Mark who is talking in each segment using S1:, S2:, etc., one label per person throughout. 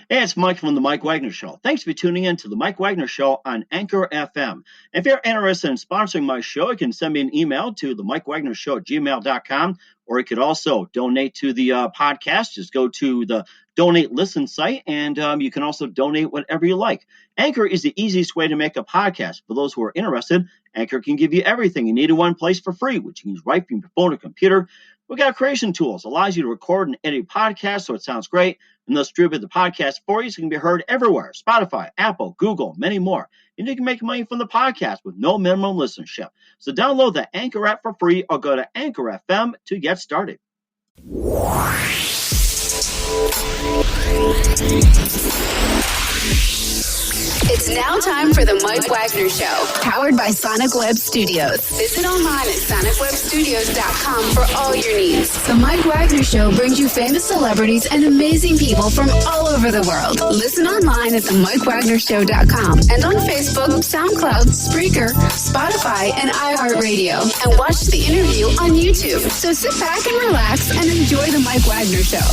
S1: Hey, it's Mike from The Mike Wagner Show. Thanks for tuning in to The Mike Wagner Show on Anchor FM. If you're interested in sponsoring my show, you can send me an email to themikewagnershow@gmail.com, or you could also donate to the podcast. Just go to the Donate Listen site, and you can also donate whatever you like. Anchor is the easiest way to make a podcast. For those who are interested, Anchor can give you everything you need in one place for free, which you can use right from your phone or computer. We've got creation tools, allows you to record and edit podcasts so it sounds great, and they'll distribute the podcast for you so it can be heard everywhere. Spotify, Apple, Google, many more. And you can make money from the podcast with no minimum listenership. So download the Anchor app for free or go to Anchor FM to get started.
S2: It's now time for the Mike Wagner Show, powered by Sonic Web Studios. Visit online at sonicwebstudios.com for all your needs. The Mike Wagner Show brings you famous celebrities and amazing people from all over the world. Listen online at themikewagnershow.com and on Facebook, SoundCloud, Spreaker, Spotify, and iHeartRadio. And watch the interview on YouTube. So sit back and relax and enjoy the Mike Wagner Show.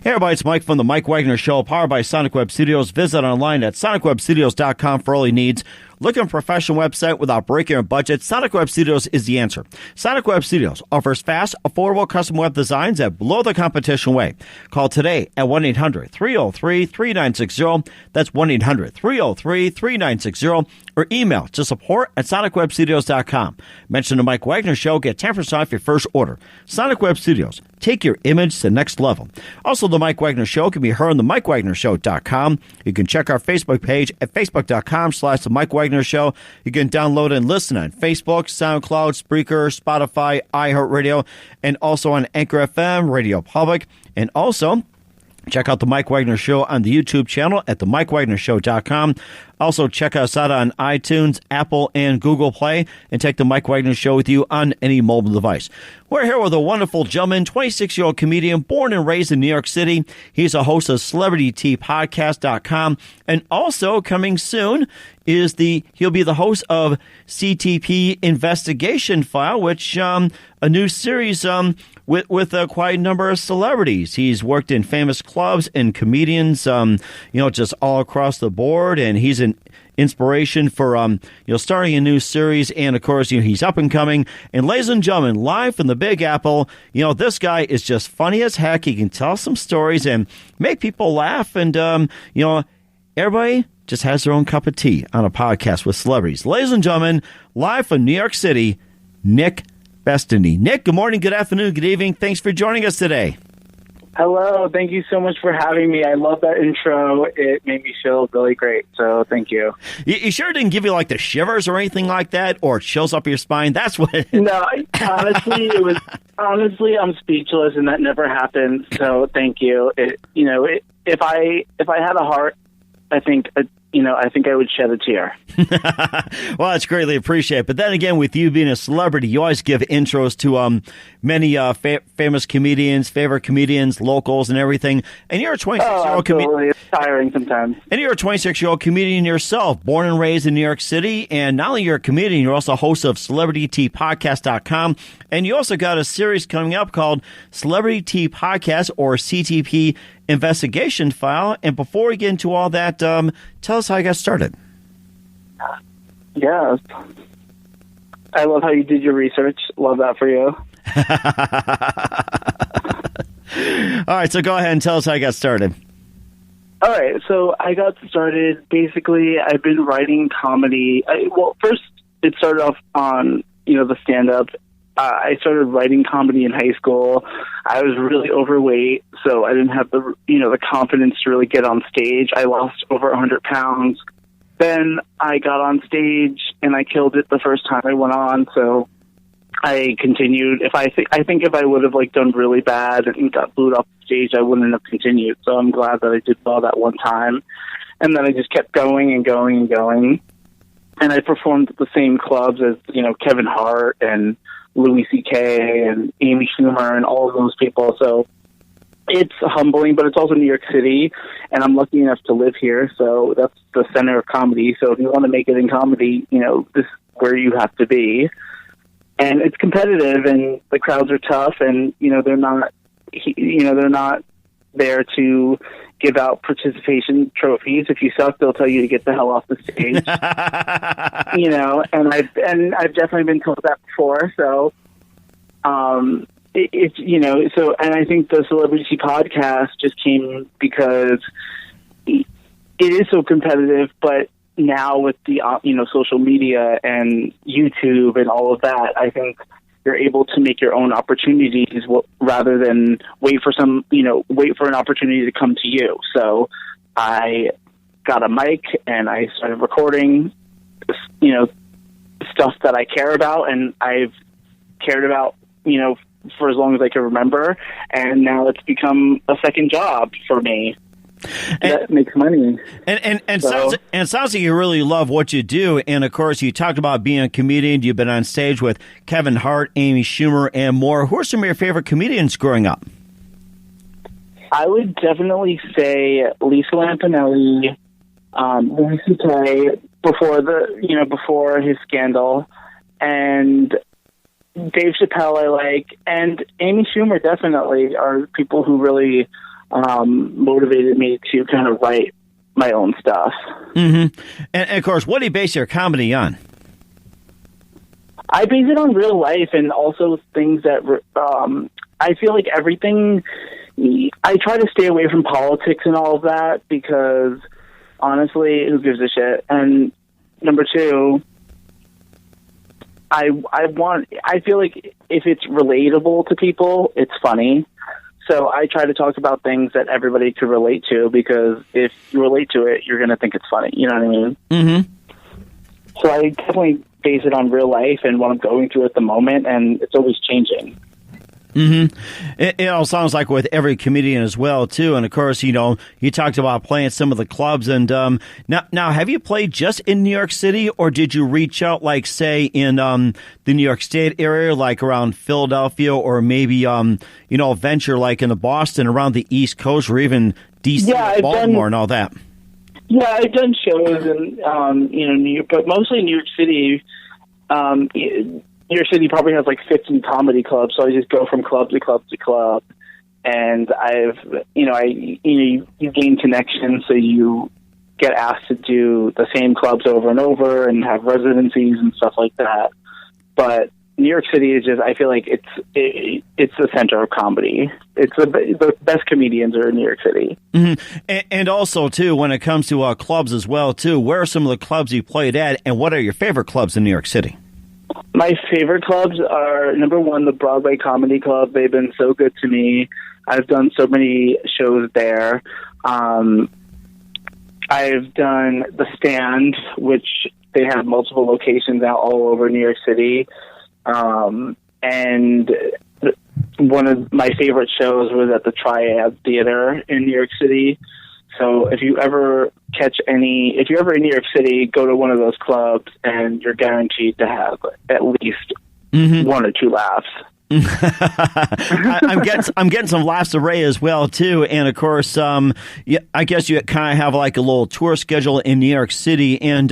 S3: Hey everybody, it's Mike from the Mike Wagner Show, powered by Sonic Web Studios. Visit online at sonicwebstudios.com for all your needs. Looking for a professional website without breaking your budget? Sonic Web Studios is the answer. Sonic Web Studios offers fast, affordable custom web designs that blow the competition away. Call today at 1-800-303-3960. That's 1-800-303-3960. Or email to support@sonicwebstudios.com. Mention the Mike Wagner Show. Get 10% off your first order. Sonic Web Studios. Take your image to the next level. Also, the Mike Wagner Show can be heard on the MikeWagnerShow.com. You can check our Facebook page at Facebook.com/the Mike Wagner Show. You can download and listen on Facebook, SoundCloud, Spreaker, Spotify, iHeartRadio, and also on Anchor FM, Radio Public. And also, check out the Mike Wagner Show on the YouTube channel at themikewagnershow.com. Also, check us out on iTunes, Apple, and Google Play, and take the Mike Wagner Show with you on any mobile device. We're here with a wonderful gentleman, 26-year-old comedian, born and raised in New York City. He's a host of CelebrityTPodcast.com, and also coming soon he'll be the host of CTP Investigation File, which a new series with quite a number of celebrities. He's worked in famous clubs and comedians, just all across the board, and he's an inspiration for starting a new series. And of course, he's up and coming. And ladies and gentlemen, live from the Big Apple, this guy is just funny as heck. He can tell some stories and make people laugh, and everybody just has their own cup of tea on a podcast with celebrities. Ladies and gentlemen, live from New York City, Nick Bestany. Nick, good morning, good afternoon, good evening. Thanks for joining us today.
S4: Hello. Thank you so much for having me. I love that intro. It made me feel really great. So thank you.
S3: You sure didn't give you like the shivers or anything like that, or chills up your spine? That's what.
S4: No, honestly, I'm speechless, and that never happened. So thank you. If I had a heart, I think I would shed a tear.
S3: Well, that's greatly appreciated. But then again, with you being a celebrity, you always give intros to many famous comedians, favorite comedians, locals, and everything. And you're a 26-year-old comedian.
S4: It's tiring sometimes.
S3: And you're a 26-year-old comedian yourself, born and raised in New York City. And not only you're a comedian, you're also a host of CelebrityTPodcast.com. And you also got a series coming up called Celebrity T Podcast, or CTP Investigation File. And before we get into all that, tell us how you got started.
S4: Yeah. I love how you did your research. Love that for you.
S3: All right, so go ahead and tell us how you got started.
S4: All right, so I got started, basically, I've been writing comedy. First, it started off on, the stand-up. I started writing comedy in high school. I was really overweight, so I didn't have the confidence to really get on stage. I lost over 100 pounds. Then I got on stage, and I killed it the first time I went on, so I continued. I think if I would have done really bad and got booed off the stage, I wouldn't have continued. So I'm glad that I did well that one time. And then I just kept going and going and going. And I performed at the same clubs as, Kevin Hart and Louis C.K. and Amy Schumer and all of those people. So it's humbling, but it's also New York City, and I'm lucky enough to live here. So that's the center of comedy. So if you want to make it in comedy, this is where you have to be. And it's competitive, and the crowds are tough, and they're not there to give out participation trophies. If you suck, they'll tell you to get the hell off the stage. And I've definitely been told that before. So, and I think the Celebrity Podcast just came because it is so competitive, but now with the, social media and YouTube and all of that, I think you're able to make your own opportunities rather than wait for an opportunity to come to you. So I got a mic and I started recording, stuff that I care about, and I've cared about, for as long as I can remember. And now it's become a second job for me. That makes money.
S3: And it sounds like you really love what you do. And, of course, you talked about being a comedian. You've been on stage with Kevin Hart, Amy Schumer, and more. Who are some of your favorite comedians growing up?
S4: I would definitely say Lisa Lampanelli, Louis C.K. before his scandal, and Dave Chappelle I like, and Amy Schumer definitely are people who really motivated me to kind of write my own stuff.
S3: Mm-hmm. And, of course, what do you base your comedy on?
S4: I base it on real life and also things that I feel like everything. I try to stay away from politics and all of that because, honestly, who gives a shit? And number two, I feel like if it's relatable to people, it's funny. So I try to talk about things that everybody could relate to, because if you relate to it, you're going to think it's funny. You know what I mean? Mm-hmm. So I definitely base it on real life and what I'm going through at the moment, and it's always changing.
S3: Mm-hmm. It all sounds like with every comedian as well, too. And, of course, you talked about playing some of the clubs. And now, have you played just in New York City, or did you reach out, like, say, in the New York State area, like around Philadelphia, or maybe, venture, like, in the Boston, around the East Coast, or even D.C., Baltimore, and all that?
S4: Yeah, I've done shows in, New York, but mostly New York City. New York City probably has like 50 comedy clubs, so I just go from club to club to club, and you gain connections, so you get asked to do the same clubs over and over and have residencies and stuff like that. But New York City is just, I feel like it's the center of comedy. It's the best comedians are in New York City.
S3: Mm-hmm. And also, too, when it comes to clubs as well, too, where are some of the clubs you played at, and what are your favorite clubs in New York City?
S4: My favorite clubs are, number one, the Broadway Comedy Club. They've been so good to me. I've done so many shows there. I've done The Stand, which they have multiple locations out all over New York City. And one of my favorite shows was at the Triad Theater in New York City. So if you're ever in New York City, go to one of those clubs and you're guaranteed to have at least one or two laughs.
S3: I'm getting some laughs array as well, too. And, of course, I guess you kind of have like a little tour schedule in New York City. And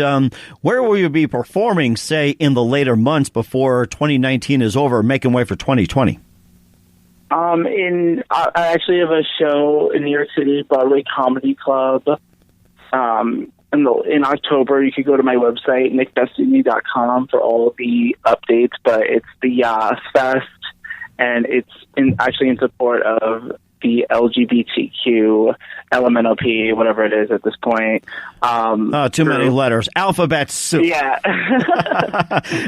S3: where will you be performing, say, in the later months before 2019 is over, making way for 2020?
S4: I actually have a show in New York City, Broadway Comedy Club. In October, you could go to my website, nickbestany.com, for all of the updates. But it's the Yas Fest, and it's actually in support of the LGBTQ, LMNOP, whatever it is at this point.
S3: Too many letters. Alphabet soup.
S4: Yeah.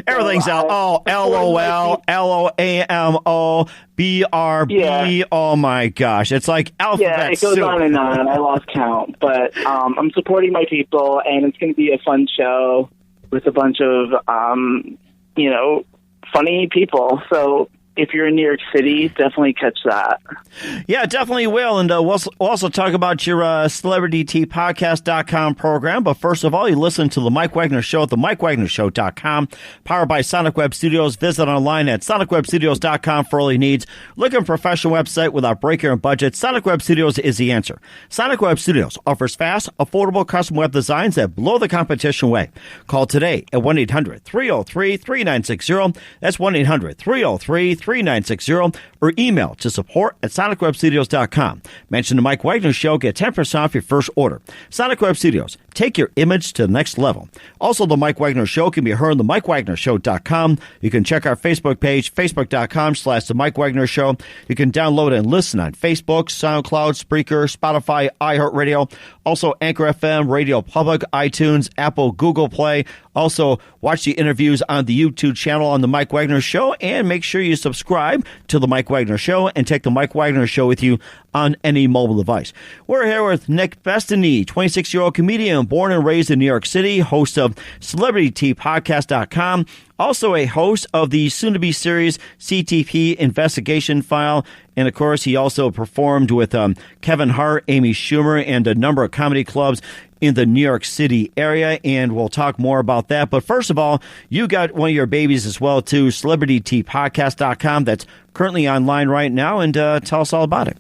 S3: Everything's out. Oh, LOL, LOAMO, BRB. Yeah. Oh, my gosh. It's like alphabet soup.
S4: Yeah, it goes on and on. I lost count. But I'm supporting my people, and it's going to be a fun show with a bunch of, funny people. So if you're in New York City, definitely catch that.
S3: Yeah, definitely will. And we'll also talk about your CelebrityTPodcast.com program. But first of all, you listen to The Mike Wagner Show at TheMikeWagnerShow.com, powered by Sonic Web Studios. Visit online at SonicWebStudios.com for all your needs. Looking for a professional website without breaking your budget? Sonic Web Studios is the answer. Sonic Web Studios offers fast, affordable custom web designs that blow the competition away. Call today at 1-800-303-3960. That's 1-800-303-3960. 888-933-3960 or email to support@sonicwebstudios.com. Mention the Mike Wagner Show, get 10% off your first order. Sonic Web Studios, take your image to the next level. Also, the Mike Wagner Show can be heard on the MikeWagnerShow.com. You can check our Facebook page, facebook.com/The Mike Wagner Show. You can download and listen on Facebook, SoundCloud, Spreaker, Spotify, iHeartRadio, also Anchor FM, Radio Public, iTunes, Apple, Google Play. Also, watch the interviews on the YouTube channel on The Mike Wagner Show, and make sure you subscribe to The Mike Wagner Show and take The Mike Wagner Show with you on any mobile device. We're here with Nick Bestany, 26-year-old comedian born and raised in New York City, host of CelebrityTPodcast.com, also a host of the soon-to-be series CTP Investigation File, and of course, he also performed with Kevin Hart, Amy Schumer, and a number of comedy clubs in the New York City area, and we'll talk more about that. But first of all, you got one of your babies as well, too, CelebrityTPodcast.com, that's currently online right now, and tell us all about it.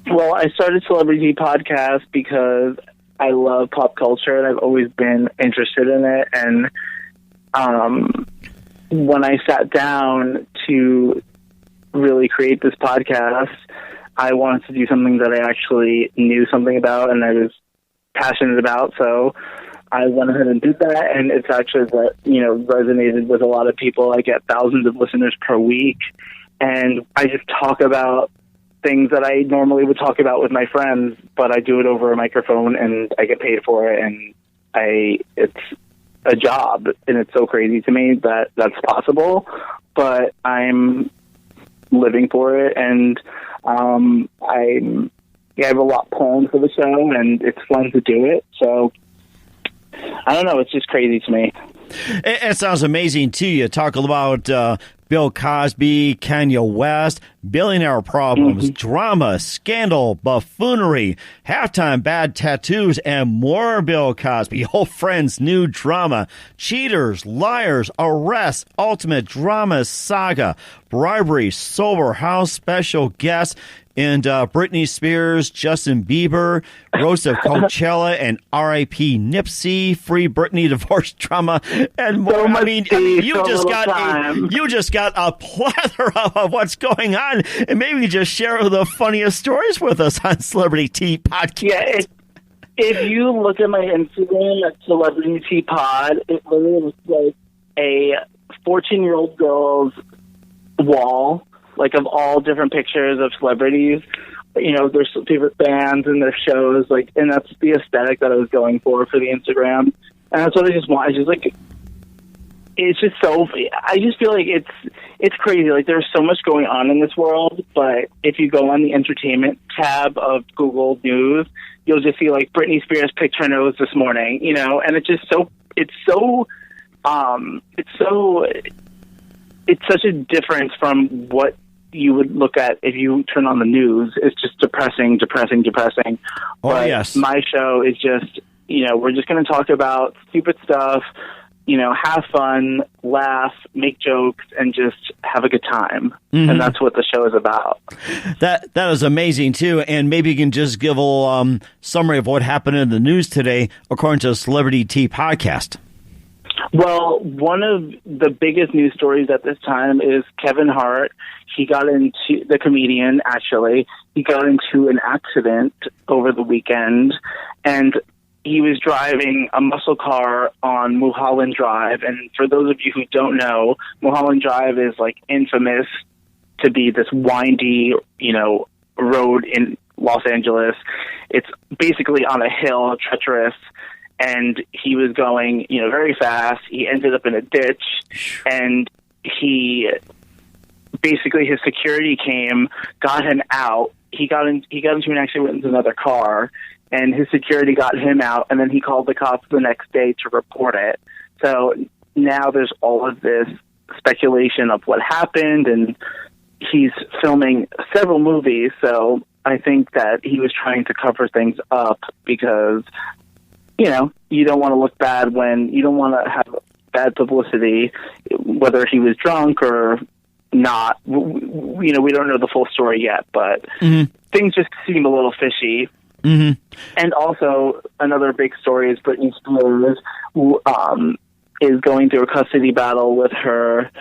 S4: Well, I started Celebrity Podcast because I love pop culture, and I've always been interested in it. And when I sat down to really create this podcast, I wanted to do something that I actually knew something about and I was passionate about. So I went ahead and did that, and it's actually what, resonated with a lot of people. I get thousands of listeners per week, and I just talk about things that I normally would talk about with my friends, but I do it over a microphone and I get paid for it, and it's a job, and it's so crazy to me that that's possible, but I'm living for it, and I have a lot planned for the show, and it's fun to do it. So I don't know, it's just crazy to me.
S3: It sounds amazing, too. You talk about Bill Cosby, Kanye West, billionaire problems, drama, scandal, buffoonery, halftime bad tattoos, and more Bill Cosby, old friends, new drama, cheaters, liars, arrests, ultimate drama saga, bribery, sober house, special guests, and Britney Spears, Justin Bieber, roast of Coachella, and R.I.P. Nipsey, free Britney divorce drama, and more.
S4: So
S3: I mean, you just got a plethora of what's going on, and maybe just share the funniest stories with us on Celebrity T Podcast.
S4: Yeah, if you look at my Instagram at Celebrity T Pod, it literally looks like a 14-year-old girl's wall, like of all different pictures of celebrities, their favorite bands and their shows, and that's the aesthetic that I was going for the Instagram, and that's what I just want. It's just so, I just feel like it's crazy. Like, there's so much going on in this world, but if you go on the entertainment tab of Google News, you'll just see Britney Spears picked her nose this morning, and it's just it's such a difference from what you would look at if you turn on the news. It's just depressing.
S3: Oh,
S4: but
S3: yes.
S4: My show is just, we're just going to talk about stupid stuff, have fun, laugh, make jokes, and just have a good time. Mm-hmm. And that's what the show is about.
S3: That is amazing, too. And maybe you can just give a little summary of what happened in the news today, according to the Celebrity T Podcast.
S4: Well, one of the biggest news stories at this time is Kevin Hart. The comedian, actually, he got into an accident over the weekend, and he was driving a muscle car on Mulholland Drive. And for those of you who don't know, Mulholland Drive is infamous to be this windy, road in Los Angeles. It's basically on a hill, treacherous. And he was going, very fast. He ended up in a ditch, and his security came, got him out. He got into an accident with another car, and his security got him out, and then he called the cops the next day to report it. So now there's all of this speculation of what happened, and he's filming several movies. So I think that he was trying to cover things up because you don't want to look bad you don't want to have bad publicity, whether he was drunk or not. We don't know the full story yet, but things just seem a little fishy. Mm-hmm. And also, another big story is Britney Spears is going through a custody battle with her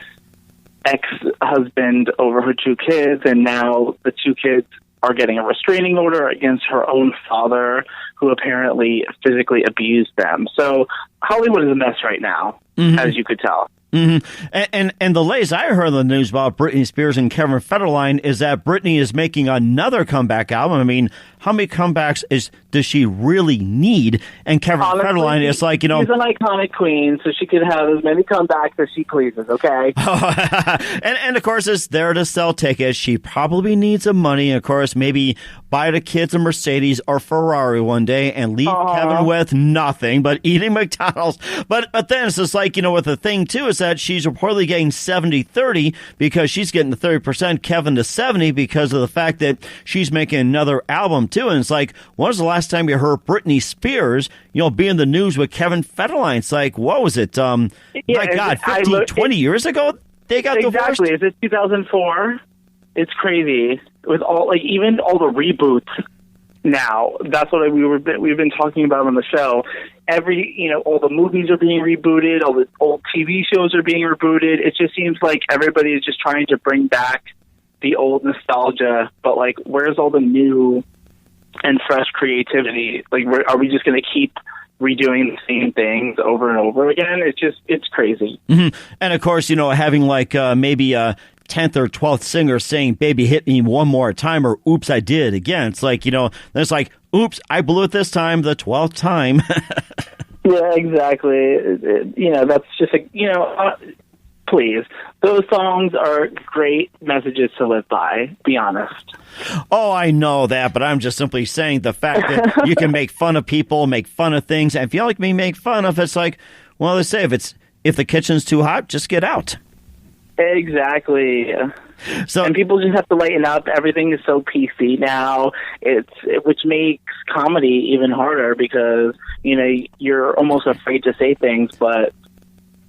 S4: ex-husband over her 2 kids, and now the 2 kids are getting a restraining order against her own father, who apparently physically abused them. So Hollywood is a mess right now, as you could tell.
S3: And the latest I heard in the news about Britney Spears and Kevin Federline is that Britney is making another comeback album. I mean, how many comebacks does she really need? And Kevin Federline is like,
S4: she's an iconic queen, so she can have as many comebacks as she pleases, okay?
S3: and of course, it's there to sell tickets. She probably needs some money. Of course, maybe buy the kids a Mercedes or Ferrari one day and leave Kevin with nothing but eating McDonald's. But then it's just like, with the thing, too, is that she's reportedly getting 70-30 because she's getting the 30%, Kevin to 70 because of the fact that she's making another album, too. And it's like, when was the last time you heard Britney Spears, be in the news with Kevin Federline? It's like, what was it? My God, 20 years ago they got divorced?
S4: Exactly. Is it 2004? It's crazy. With even all the reboots now, that's what we've been talking about on the show. All the movies are being rebooted, all the old TV shows are being rebooted. It just seems like everybody is just trying to bring back the old nostalgia, but where's all the new and fresh creativity? Are we just going to keep redoing the same things over and over again? It's crazy.
S3: And of course, having maybe a 10th or 12th singer saying, "Baby, hit me one more time," or "Oops, I did again." It's like, then it's like, "Oops, I blew it this time, the 12th time."
S4: Yeah, exactly. That's just please. Those songs are great messages to live by, be honest.
S3: Oh, I know that, but I'm just simply saying the fact that you can make fun of people, make fun of things, and if you like me make fun of, it's like, well, they say if the kitchen's too hot, just get out.
S4: Exactly. And people just have to lighten up. Everything is so PC now, which makes comedy even harder because, you're almost afraid to say things, but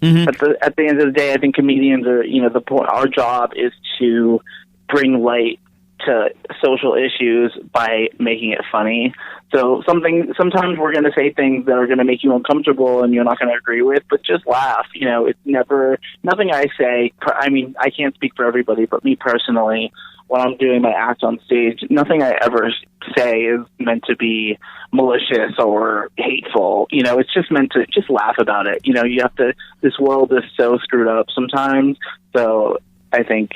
S4: at the end of the day, I think comedians are, our job is to bring light to social issues by making it funny. So sometimes we're going to say things that are going to make you uncomfortable and you're not going to agree with, but just laugh. It's nothing I say. I mean, I can't speak for everybody, but me personally, when I'm doing my act on stage, nothing I ever say is meant to be malicious or hateful. It's just meant to just laugh about it. This world is so screwed up sometimes. So I think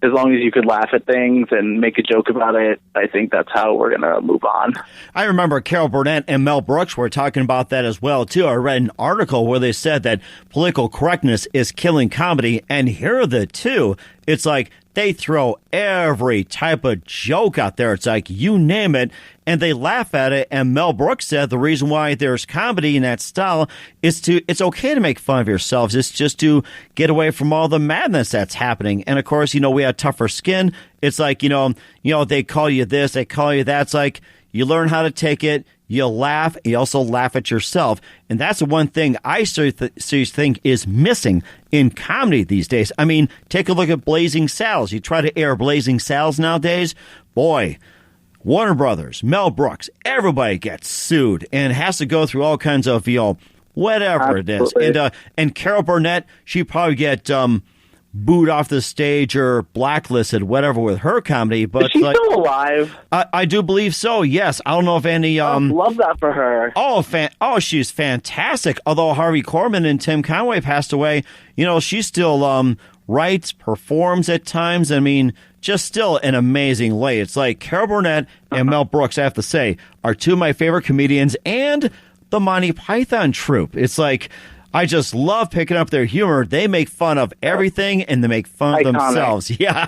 S4: as long as you could laugh at things and make a joke about it, I think that's how we're going to move on.
S3: I remember Carol Burnett and Mel Brooks were talking about that as well, too. I read an article where they said that political correctness is killing comedy, and here are the two. It's like they throw every type of joke out there. It's like, you name it, and they laugh at it. And Mel Brooks said the reason why there's comedy in that style is it's okay to make fun of yourselves. It's just to get away from all the madness that's happening. And of course, we have tougher skin. It's like, they call you this, they call you that. It's like, you learn how to take it. You laugh. You also laugh at yourself. And that's the one thing I seriously think is missing in comedy these days. I mean, take a look at Blazing Saddles. You try to air Blazing Saddles nowadays, boy, Warner Brothers, Mel Brooks, everybody gets sued and has to go through all kinds of, whatever
S4: Absolutely.
S3: it is. And Carol Burnett, she probably get booed off the stage or blacklisted, whatever, with her comedy. But
S4: is she still alive?
S3: I do believe so, yes. I don't know if any...
S4: love that for her.
S3: She's fantastic. Although Harvey Korman and Tim Conway passed away, she still writes, performs at times. I mean, just still an amazing lady. It's like Carol Burnett and Mel Brooks, I have to say, are two of my favorite comedians, and the Monty Python troupe. It's like... I just love picking up their humor. They make fun of everything, and they make fun of themselves. Yeah,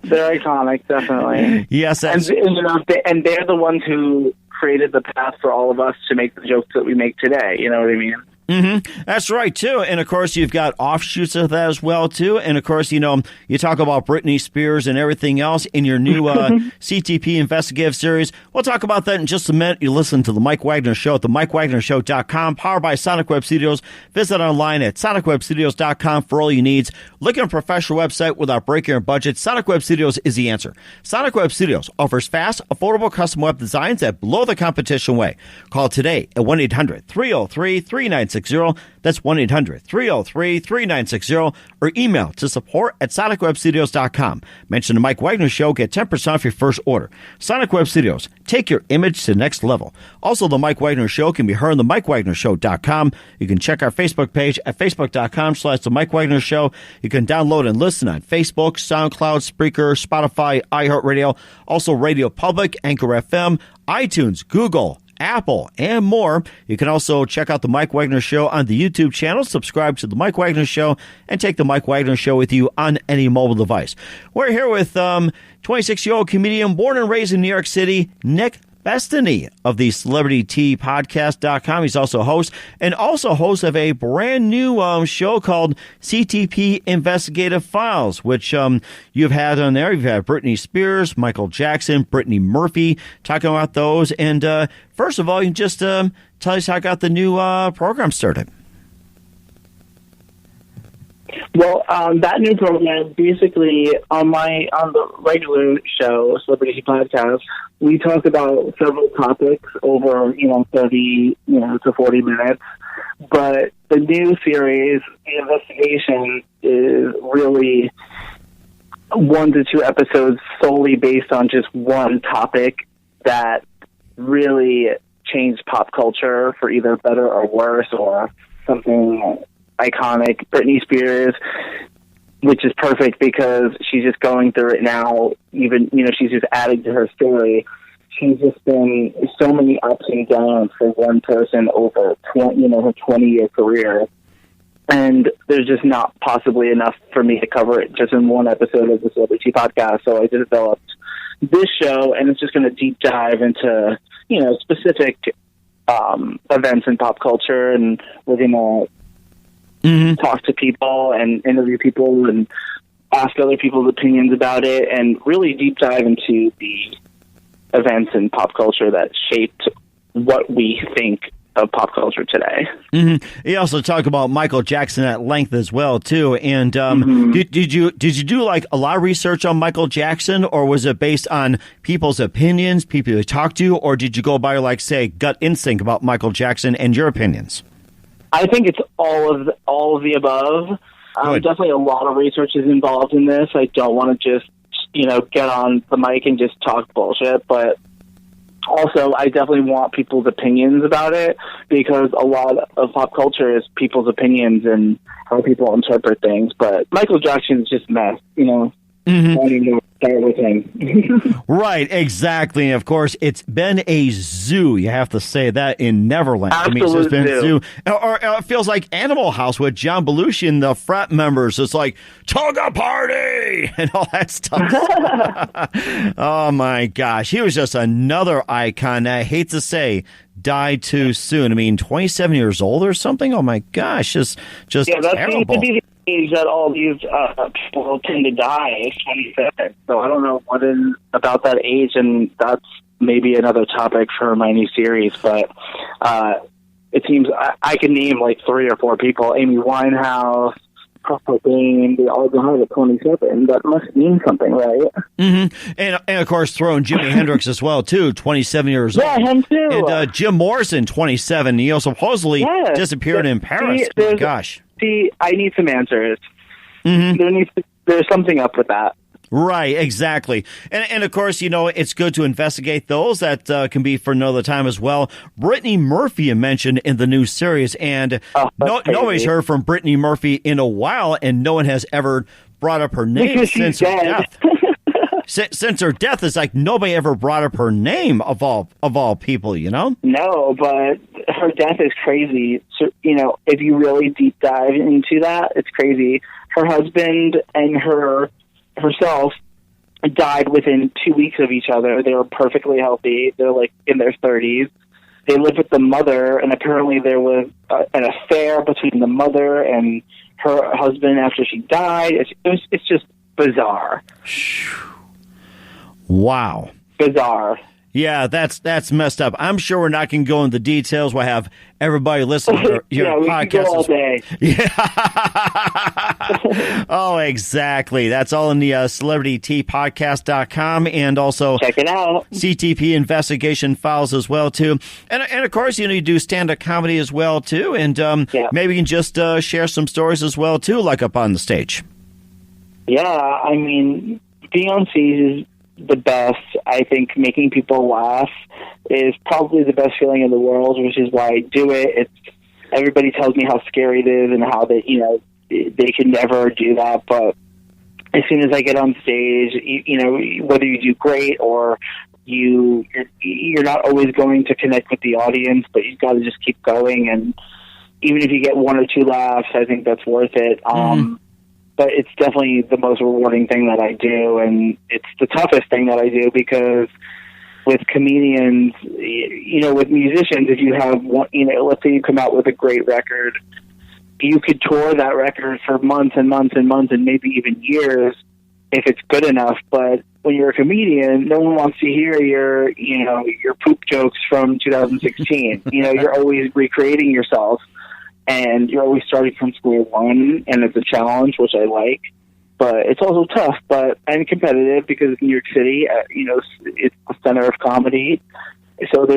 S4: they're iconic, definitely.
S3: Yes,
S4: and they're the ones who created the path for all of us to make the jokes that we make today. You know what I mean?
S3: Mm-hmm. That's right, too. And, of course, you've got offshoots of that as well, too. And, of course, you talk about Britney Spears and everything else in your new CTP investigative series. We'll talk about that in just a minute. You listen to The Mike Wagner Show at themikewagnershow.com, powered by Sonic Web Studios. Visit online at sonicwebstudios.com for all your needs. Look at a professional website without breaking your budget. Sonic Web Studios is the answer. Sonic Web Studios offers fast, affordable custom web designs that blow the competition away. Call today at 1-800-303-3960. 1-800-303-3960. That's 1-800-303-3960. Or email to support@sonicwebstudios.com. Mention the Mike Wagner Show. Get 10% off your first order. Sonic Web Studios. Take your image to the next level. Also, the Mike Wagner Show can be heard on the MikeWagnerShow.com. You can check our Facebook page at Facebook.com/The Mike Wagner Show. You can download and listen on Facebook, SoundCloud, Spreaker, Spotify, iHeartRadio, also Radio Public, Anchor FM, iTunes, Google, Apple, and more. You can also check out The Mike Wagner Show on the YouTube channel, subscribe to The Mike Wagner Show, and take The Mike Wagner Show with you on any mobile device. We're here with 26-year-old comedian born and raised in New York City, Nick Bestany of the CelebrityTPodcast.com. He's also host of a brand new show called CTP Investigative Files, which you've had on there. You've had Britney Spears, Michael Jackson, Brittany Murphy talking about those. And first of all, you can just tell us how I got the new program started.
S4: Well, that new program, basically, on the regular show, Celebrity Podcast, we talk about several topics over, 30, to 40 minutes. But the new series, The Investigation, is really 1 to 2 episodes solely based on just one topic that really changed pop culture for either better or worse, or something iconic. Britney Spears, which is perfect because she's just going through it now. Even, she's just adding to her story. She's just been so many ups and downs for one person over her 20-year career. And there's just not possibly enough for me to cover it just in one episode of the Celebrity Podcast. So I developed this show, and it's just going to deep dive into, specific events in pop culture, and we're going to talk to people and interview people and ask other people's opinions about it, and really deep dive into the events in pop culture that shaped what we think of pop culture today.
S3: You also talk about Michael Jackson at length as well, too. And did you do like a lot of research on Michael Jackson, or was it based on people's opinions, people you talked to, or did you go by, like, say, gut instinct about Michael Jackson and your opinions?
S4: I think it's all of the above. Definitely a lot of research is involved in this. I don't want to just, get on the mic and just talk bullshit, but also I definitely want people's opinions about it, because a lot of pop culture is people's opinions and how people interpret things. But Michael Jackson's just a mess, I don't even know start with him.
S3: Right, exactly. And of course, it's been a zoo. You have to say that in Neverland.
S4: Absolute
S3: I mean, it's been
S4: zoo.
S3: a zoo. Or it feels like Animal House with John Belushi and the frat members. It's like Toga Party and all that stuff. Oh my gosh, he was just another icon. I hate to say, died too soon. I mean, 27 years old or something. Oh my gosh, just
S4: that
S3: terrible.
S4: seems to be the age that all these people tend to die, is 27. So I don't know what is about that age, and that's maybe another topic for my new series. But it seems I can name like 3 or 4 people: Amy Winehouse, Kurt Cobain. They all died at 27. That must mean something, right?
S3: And of course, throwing Jimi Hendrix as well too. 27 years old.
S4: Yeah, him too.
S3: And Jim Morrison, 27. He supposedly disappeared in Paris.
S4: See,
S3: Gosh.
S4: See, I need some answers. There's something up with that.
S3: Right, exactly. And of course, it's good to investigate those. That can be for another time as well. Brittany Murphy you mentioned in the new series, and nobody's heard from Brittany Murphy in a while, and no one has ever brought up her name since her death. Since her death, it's like nobody ever brought up her name of all people,
S4: No, but her death is crazy. So, if you really deep dive into that, it's crazy. Her husband and herself died within 2 weeks of each other. They were perfectly healthy. They're like in their 30s. They lived with the mother, and apparently there was an affair between the mother and her husband after she died. It's just bizarre.
S3: Wow.
S4: Bizarre.
S3: Yeah, that's messed up. I'm sure we're not going to go into the details. We'll have everybody listen to your
S4: we
S3: podcast.
S4: can go all day.
S3: Yeah. Oh, exactly. That's all in the CelebrityTPodcast.com, and also
S4: check it out.
S3: CTP Investigation Files as well, too. And of course, you do stand-up comedy as well, too. And maybe you can just share some stories as well, too, like up on the stage.
S4: Yeah, I mean, being on stage is the best. I think making people laugh is probably the best feeling in the world, which is why I do it. Everybody tells me how scary it is and how they can never do that. But as soon as I get on stage, whether you do great or you're not always going to connect with the audience, but you've got to just keep going. And even if you get one or two laughs, I think that's worth it. But it's definitely the most rewarding thing that I do, and it's the toughest thing that I do, because with comedians, with musicians, if you have one, let's say you come out with a great record, you could tour that record for months and months and months and maybe even years if it's good enough. But when you're a comedian, no one wants to hear your poop jokes from 2016. You're always recreating yourself, and you're always starting from square one, and it's a challenge, which I like. But it's also tough, and competitive, because New York City, it's the center of comedy. So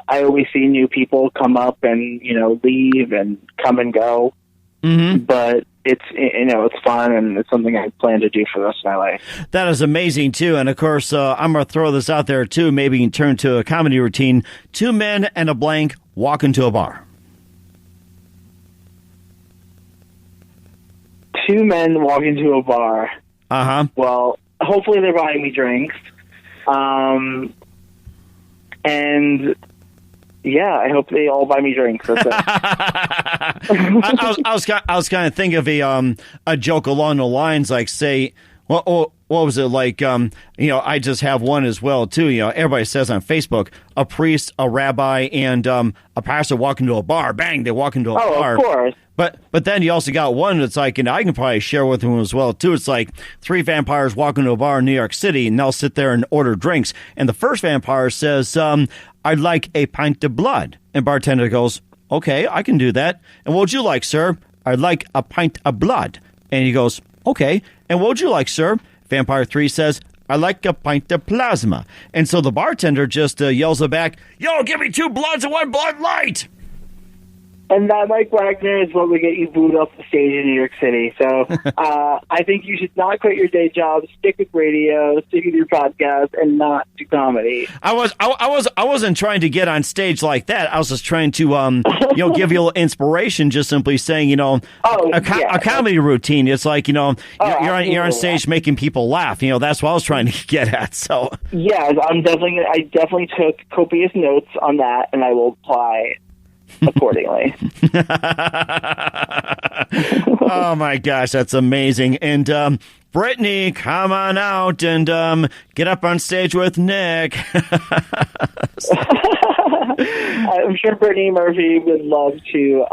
S4: I always see new people come up and leave and come and go. Mm-hmm. But it's fun, and it's something I plan to do for the rest of my life.
S3: That is amazing too, and of course, I'm gonna throw this out there too. Maybe you can turn to a comedy routine: 2 men and a blank walk into a bar.
S4: 2 men walk into a bar. Well, hopefully they're buying me drinks. And yeah, I hope they all buy me drinks. That's it.
S3: I was kind of thinking of a joke along the lines, like, say, what was it like? I just have one as well too. Everybody says on Facebook, a priest, a rabbi, and a pastor walk into a bar. Bang, they walk into a bar.
S4: Of course.
S3: But then you also got one that's like, and I can probably share with them as well too. It's like 3 vampires walk into a bar in New York City, and they'll sit there and order drinks. And the first vampire says, "I'd like a pint of blood." And bartender goes, "Okay, I can do that." "And what would you like, sir?" "I'd like a pint of blood." And he goes, "Okay. And what would you like, sir?" Vampire 3 says, "I like a pint of plasma." And so the bartender just yells it back, "Yo, give me 2 bloods and 1 Bud Light."
S4: And that, Mike Wagner, is what would get you booed off the stage in New York City. So I think you should not quit your day job, stick with radio, stick with your podcast, and not do comedy.
S3: I wasn't trying to get on stage like that. I was just trying to give you a little inspiration, just simply saying, a comedy routine. It's like, you're on stage making people laugh. That's what I was trying to get at. So
S4: yeah, I definitely took copious notes on that, and I will apply accordingly.
S3: Oh my gosh, that's amazing. And Brittany, come on out and get up on stage with Nick.
S4: I'm sure Brittany Murphy would love to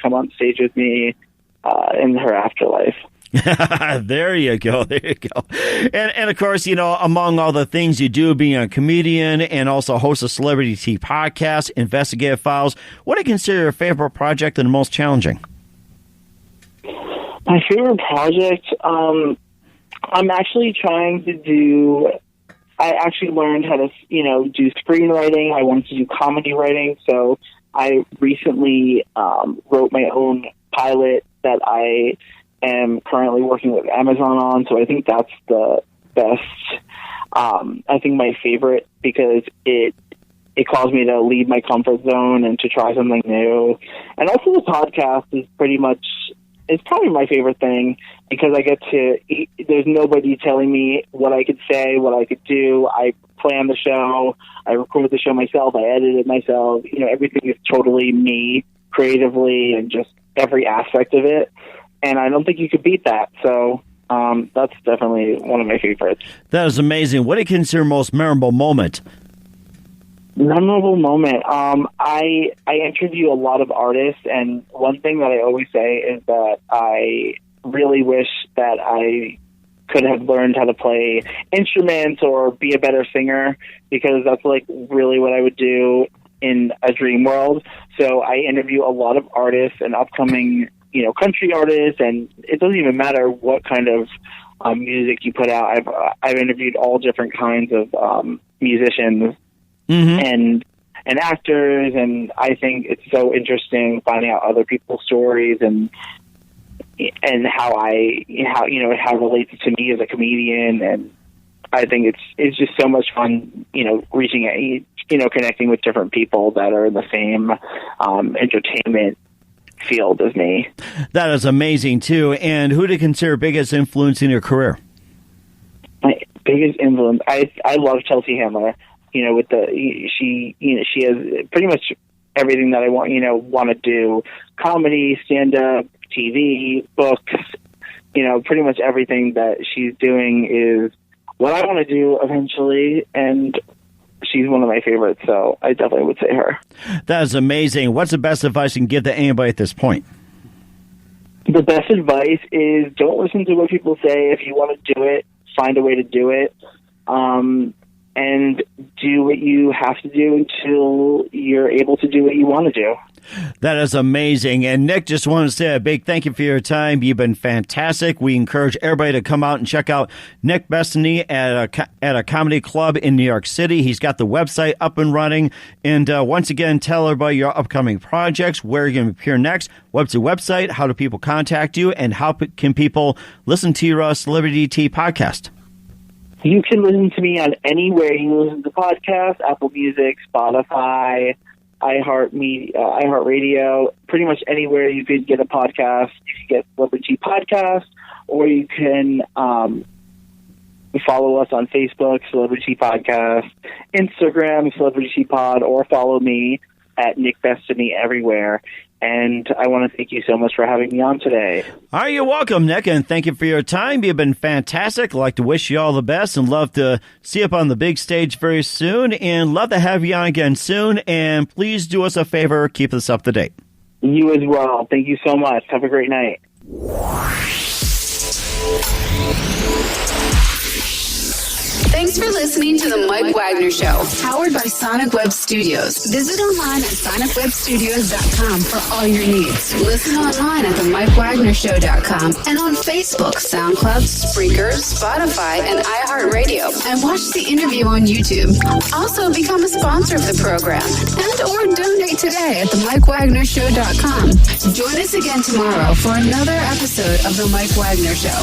S4: come on stage with me in her afterlife.
S3: There you go. And of course, among all the things you do, being a comedian and also host a Celebrity T podcast, Investigative Files, what do you consider your favorite project and the most challenging?
S4: My favorite project, I'm actually trying to do, I actually learned how to, do screenwriting. I wanted to do comedy writing. So I recently wrote my own pilot that I am currently working with Amazon on, so I think that's the best. I think my favorite, because it caused me to leave my comfort zone and to try something new. And also the podcast is it's probably my favorite thing, because I get to, there's nobody telling me what I could say, what I could do. I plan the show, I record the show myself, I edit it myself. Everything is totally me, creatively, and just every aspect of it. And I don't think you could beat that. So that's definitely one of my favorites.
S3: That is amazing. What do you consider most memorable moment?
S4: Memorable moment. I interview a lot of artists, and one thing that I always say is that I really wish that I could have learned how to play instruments or be a better singer, because that's like really what I would do in a dream world. So I interview a lot of artists and upcoming country artists, and it doesn't even matter what kind of music you put out. I've interviewed all different kinds of musicians and actors, and I think it's so interesting finding out other people's stories and how it relates to me as a comedian. And I think it's just so much fun, reaching out, connecting with different people that are in the same entertainment field as me.
S3: That is amazing too. And who do you consider biggest influence in your career?
S4: My biggest influence, I love Chelsea Handler. She has pretty much everything that I want to do: comedy, stand up, TV, books. Pretty much everything that she's doing is what I want to do eventually, and she's one of my favorites, so I definitely would say her.
S3: That is amazing. What's the best advice you can give to anybody at this point?
S4: The best advice is don't listen to what people say. If you want to do it, find a way to do it, and do what you have to do until you're able to do what you want to do.
S3: That is amazing. And Nick, just want to say a big thank you for your time. You've been fantastic. We encourage everybody to come out and check out Nick Bestany at a comedy club in New York City. He's got the website up and running. And once again, tell everybody your upcoming projects, where you're going to appear next, what's your website, how do people contact you, and how can people listen to your Celebrity Tea podcast?
S4: You can listen to me on anywhere you listen to podcasts: Apple Music, Spotify, iHeartRadio, pretty much anywhere you could get a podcast. You can get Celebrity Podcast, or you can follow us on Facebook, Celebrity Podcast, Instagram, Celebrity Pod, or follow me at Nick Bestany everywhere. And I want to thank you so much for having me on today.
S3: All right, you're welcome, Nick, and thank you for your time. You've been fantastic. I'd like to wish you all the best and love to see you up on the big stage very soon, and love to have you on again soon. And please do us a favor, keep us up to date.
S4: You as well. Thank you so much. Have a great night.
S2: Thanks for listening to The Mike Wagner Show, powered by Sonic Web Studios. Visit online at sonicwebstudios.com for all your needs. Listen online at themikewagnershow.com and on Facebook, SoundCloud, Spreaker, Spotify, and iHeartRadio. And watch the interview on YouTube. Also, become a sponsor of the program and or donate today at themikewagnershow.com. Join us again tomorrow for another episode of The Mike Wagner Show.